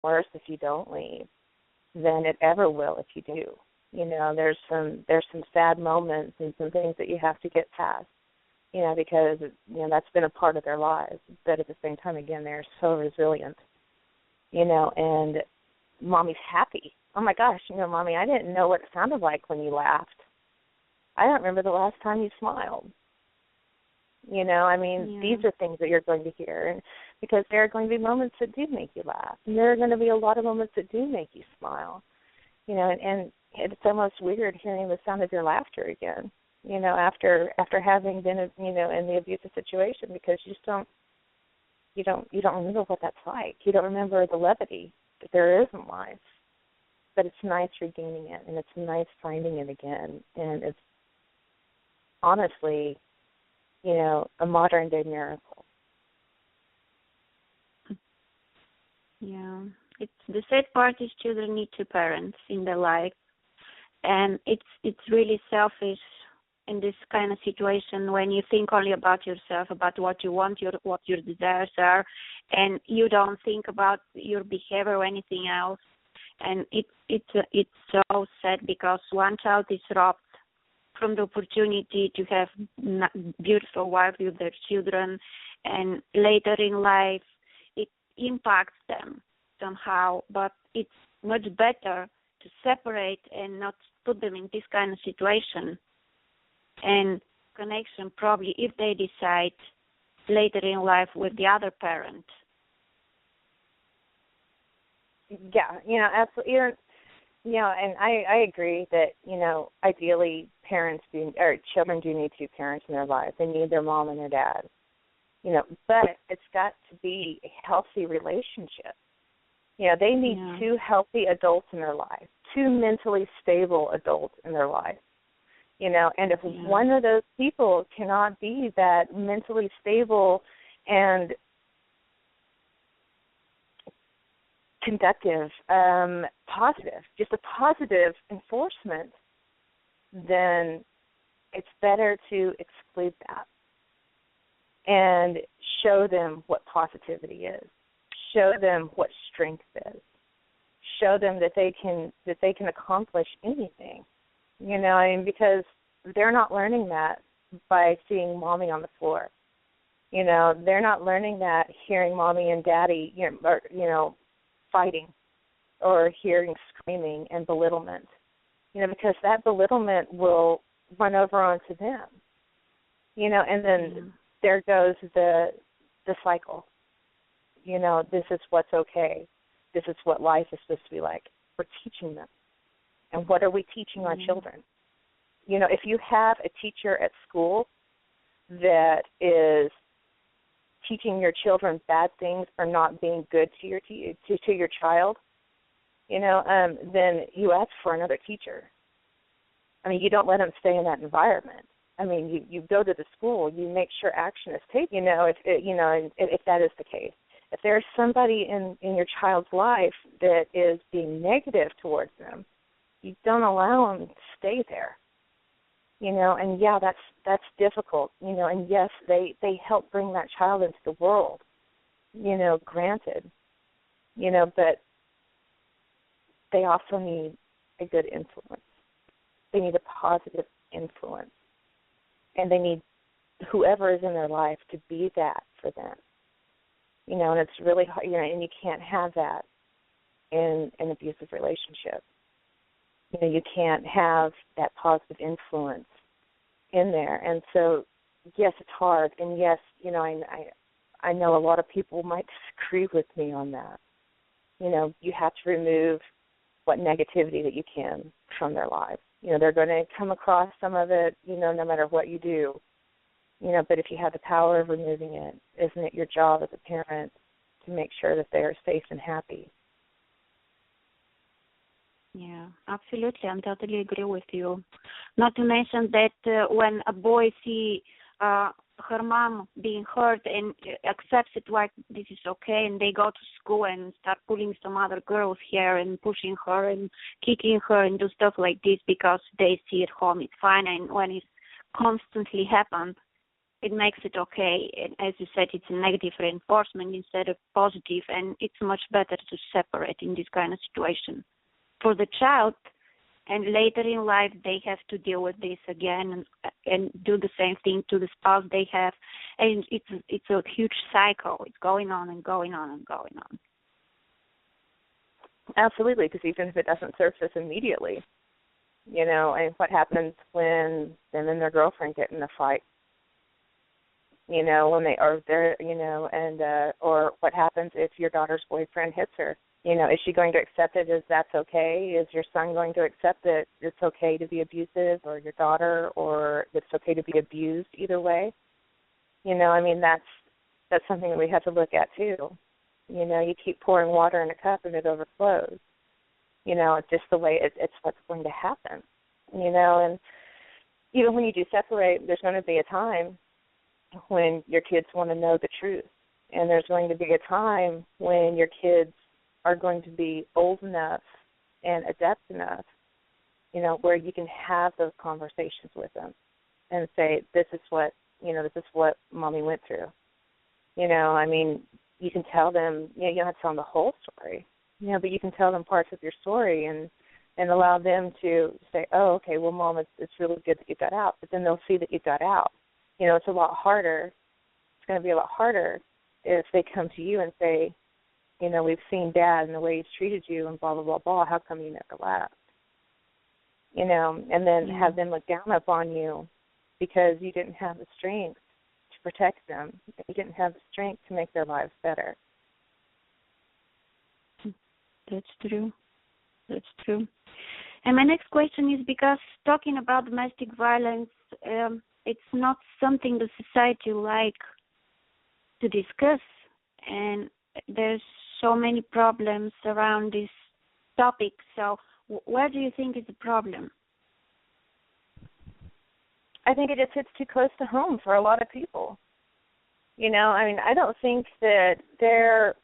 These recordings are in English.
worse if you don't leave than it ever will if you do. There's some sad moments and some things that you have to get past, because that's been a part of their lives. But at the same time, again, they're so resilient, and Mommy's happy. Oh my gosh, Mommy, I didn't know what it sounded like when you laughed. I don't remember the last time you smiled. These are things that you're going to hear, and because there are going to be moments that do make you laugh, and there are going to be a lot of moments that do make you smile, and it's almost weird hearing the sound of your laughter again, after having been, in the abusive situation, because you don't remember what that's like. You don't remember the levity that there is in life, but it's nice regaining it, and it's nice finding it again, and it's honestly, a modern-day miracle. Yeah. It's the sad part is children need two parents in their life, and it's really selfish in this kind of situation when you think only about yourself, about what you want, what your desires are, and you don't think about your behavior or anything else. And it's so sad because one child is robbed from the opportunity to have beautiful life with their children, and later in life it impacts them somehow. But it's much better to separate and not put them in this kind of situation. And connection probably if they decide later in life with the other parent. Yeah, absolutely. And I agree that, ideally children do need two parents in their lives. They need their mom and their dad, but it's got to be a healthy relationship. They need two healthy adults in their life, two mentally stable adults in their life, and if one of those people cannot be that mentally stable and conductive, positive, just a positive enforcement, then it's better to exclude that and show them what positivity is, show them what strength is, show them that they can accomplish anything, because they're not learning that by seeing Mommy on the floor. They're not learning that hearing Mommy and Daddy, fighting or hearing screaming and belittlement, because that belittlement will run over onto them, and then there goes the cycle. This is what's okay. This is what life is supposed to be like. We're teaching them. And what are we teaching our children? If you have a teacher at school that is teaching your children bad things or not being good to your child, then you ask for another teacher. You don't let them stay in that environment. You go to the school, you make sure action is taken. If that is the case, if there's somebody in your child's life that is being negative towards them, you don't allow them to stay there. And that's difficult, and yes, they help bring that child into the world, granted, but they also need a good influence. They need a positive influence, and they need whoever is in their life to be that for them, and it's really hard, and you can't have that in an abusive relationship. You can't have that positive influence in there. And so, yes, it's hard. And, yes, I know a lot of people might disagree with me on that. You have to remove what negativity that you can from their lives. They're going to come across some of it, no matter what you do. But if you have the power of removing it, isn't it your job as a parent to make sure that they are safe and happy? Yeah, absolutely. I totally agree with you. Not to mention that when a boy see her mom being hurt and accepts it like this is okay, and they go to school and start pulling some other girl's hair and pushing her and kicking her and do stuff like this because they see at home it's fine, and when it constantly happens, it makes it okay. And as you said, it's a negative reinforcement instead of positive, and it's much better to separate in this kind of situation. For the child, and later in life, they have to deal with this again and do the same thing to the spouse they have, and it's a huge cycle. It's going on and going on and going on. Absolutely, because even if it doesn't surface immediately, and what happens when them and their girlfriend get in a fight, when they are there, or what happens if your daughter's boyfriend hits her? Is she going to accept it as that's okay? Is your son going to accept that it's okay to be abusive, or your daughter, or it's okay to be abused? Either way, that's something that we have to look at too. You keep pouring water in a cup and it overflows. It's just the way it's what's going to happen. And even when you do separate, there's going to be a time when your kids want to know the truth, and there's going to be a time when your kids are going to be old enough and adept enough, where you can have those conversations with them and say, this is what mommy went through. You can tell them, you don't have to tell them the whole story, but you can tell them parts of your story and allow them to say, oh, okay, well, Mom, it's really good that you got out. But then they'll see that you got out. It's a lot harder. It's going to be a lot harder if they come to you and say, we've seen Dad and the way he's treated you and blah, blah, blah, blah. How come you never left? And then have them look down upon you because you didn't have the strength to protect them. You didn't have the strength to make their lives better. That's true. That's true. And my next question is, because talking about domestic violence, it's not something the society like to discuss, and there's so many problems around this topic. So where do you think is the problem? I think it just hits too close to home for a lot of people. I don't think that there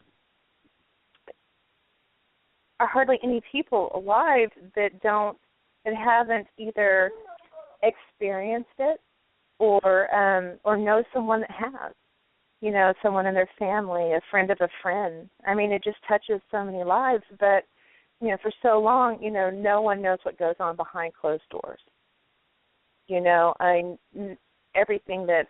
are hardly any people alive that haven't either experienced it or know someone that has. Someone in their family, a friend of a friend. It just touches so many lives, but for so long, no one knows what goes on behind closed doors. Everything that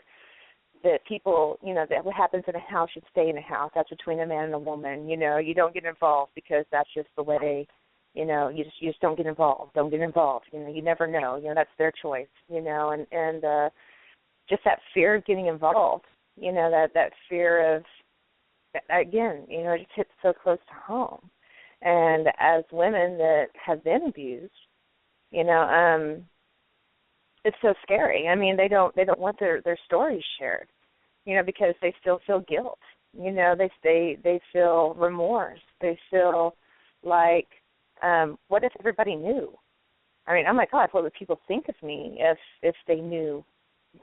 people, that what happens in a house should stay in a house. That's between a man and a woman. You don't get involved because that's just the way, you just don't get involved. Don't get involved. You never know. That's their choice, and just that fear of getting involved, that fear of, again, it just hits so close to home. And as women that have been abused, it's so scary. They don't want their stories shared, because they still feel guilt. They feel remorse. They feel like, what if everybody knew? Oh my God, what would people think of me if they knew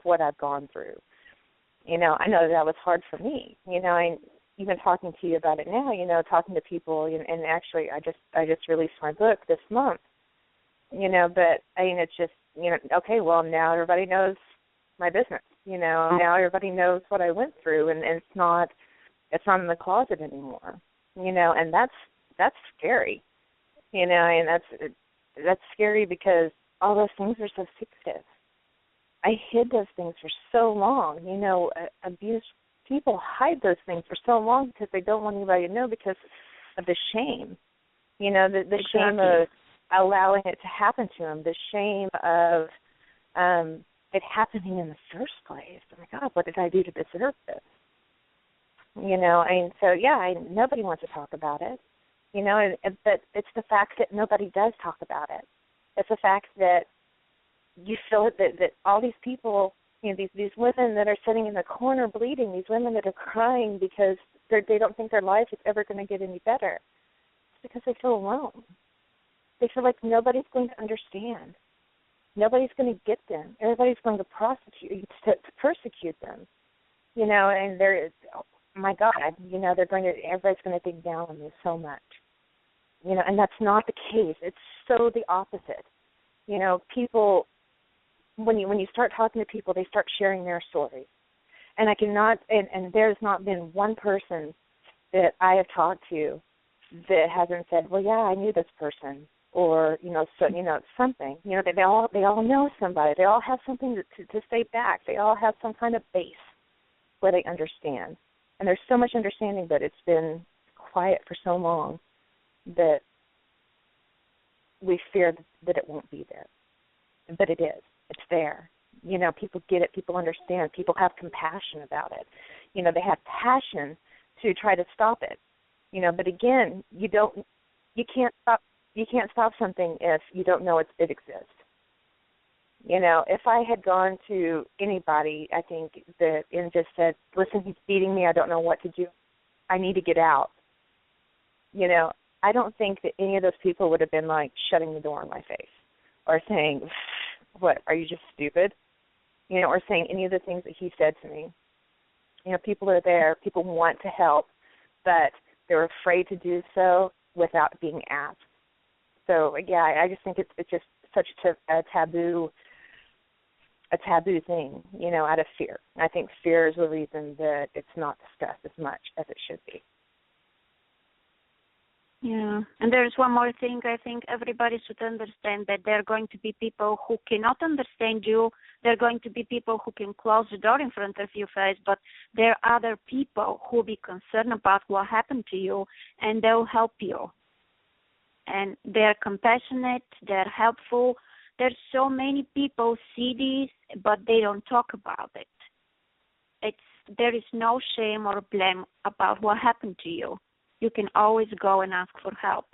what I've gone through? I know that was hard for me. Even talking to you about it now, talking to people, and actually I just released my book this month. But it's just, okay, well, now everybody knows my business. Now everybody knows what I went through, and it's not in the closet anymore. And that's scary. And that's scary because all those things are so secretive. I hid those things for so long. Abused people hide those things for so long because they don't want anybody to know, because of the shame. The Exactly. Shame of allowing it to happen to them, the shame of it happening in the first place. Oh my God, what did I do to deserve this? Nobody wants to talk about it. But it's the fact that nobody does talk about it. It's the fact that you feel that all these people, these women that are sitting in the corner bleeding, these women that are crying because they don't think their life is ever going to get any better. It's because they feel alone. They feel like nobody's going to understand. Nobody's going to get them. Everybody's going to persecute them. And they're, oh my God, everybody's going to dig down on you so much. And that's not the case. It's so the opposite. People, when you start talking to people, they start sharing their stories. And I cannot, and there's not been one person that I have talked to that hasn't said, well, yeah, I knew this person, or, something. They all know somebody. They all have something to say back. They all have some kind of base where they understand. And there's so much understanding, but it's been quiet for so long that we fear that it won't be there. But it is. It's there. People get it. People understand. People have compassion about it. They have passion to try to stop it. But again, you can't stop something if you don't know it exists. If I had gone to anybody, I think that and just said, listen, he's beating me. I don't know what to do. I need to get out. I don't think that any of those people would have been like shutting the door in my face or saying, what, are you just stupid? Or saying any of the things that he said to me. People are there. People want to help, but they're afraid to do so without being asked. So, yeah, I just think it's just such a taboo thing, out of fear. I think fear is the reason that it's not discussed as much as it should be. Yeah, and there's one more thing. I think everybody should understand that there are going to be people who cannot understand you. There are going to be people who can close the door in front of your face, but there are other people who will be concerned about what happened to you, and they'll help you. And they're compassionate, they're helpful. There's so many people see this, but they don't talk about it. There is no shame or blame about what happened to you. You can always go and ask for help.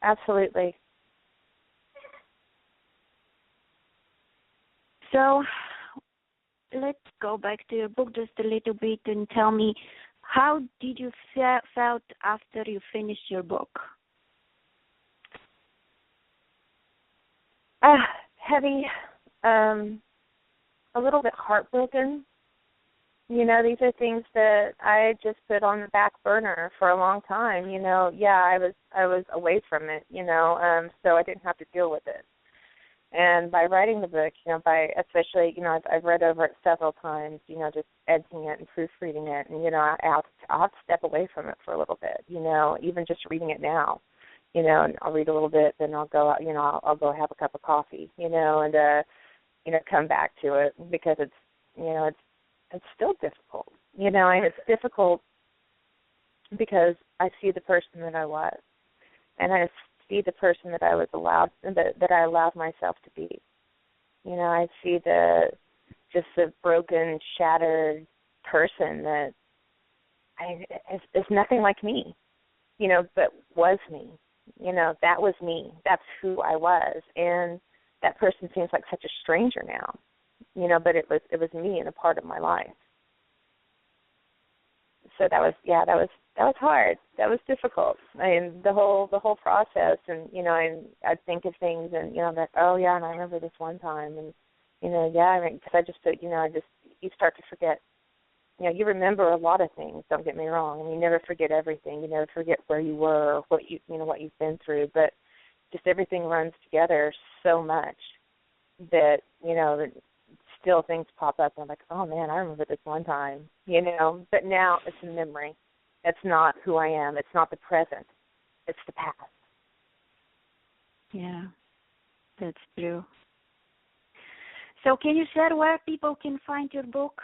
Absolutely. So let's go back to your book just a little bit and tell me, how did you felt after you finished your book? Heavy, a little bit heartbroken. These are things that I just put on the back burner for a long time. I was away from it, so I didn't have to deal with it. And by writing the book, especially, I've read over it several times, just editing it and proofreading it, and, I'll have to step away from it for a little bit, even just reading it now, and I'll read a little bit, then I'll go out, I'll go have a cup of coffee, and, come back to it because it's still difficult, and it's difficult because I see the person that I was, and I see the person that I was that I allowed myself to be. I see the broken, shattered person that is nothing like me, but was me. That was me. That's who I was, and that person seems like such a stranger now. But it was me and a part of my life. So that was hard. That was difficult. The whole process, and I'd think of things, and that, oh yeah, and I remember this one time, and because you start to forget. You remember a lot of things. Don't get me wrong, and you never forget everything. You never forget where you were, or what you've been through, but just everything runs together so much that still things pop up and I'm like, oh man, I remember this one time, but now it's a memory. It's not who I am. It's not the present. It's the past. Yeah, that's true. So can you share where people can find your book?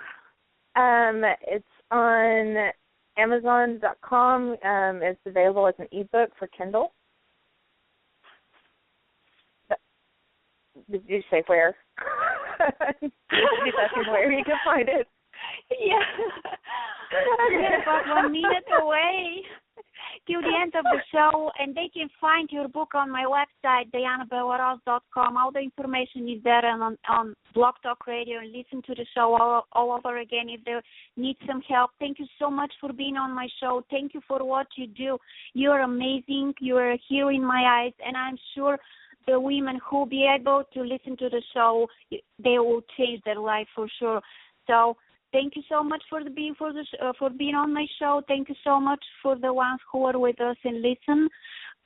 It's on Amazon.com. It's available as an ebook for Kindle. Did you say where? He's asking where you can find it. Yeah. We're about 1 minute away till the end of the show, and they can find your book on my website, dianabelleross.com. All the information is there and on Blog Talk Radio, and listen to the show all over again if they need some help. Thank you so much for being on my show. Thank you for what you do. You're amazing. You're a hero in my eyes, and I'm sure the women who will be able to listen to the show, they will change their life for sure. So thank you so much for being on my show. Thank you so much for the ones who are with us and listen.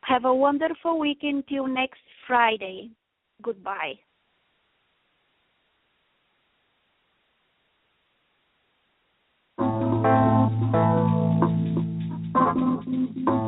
Have a wonderful weekend till next Friday. Goodbye. you.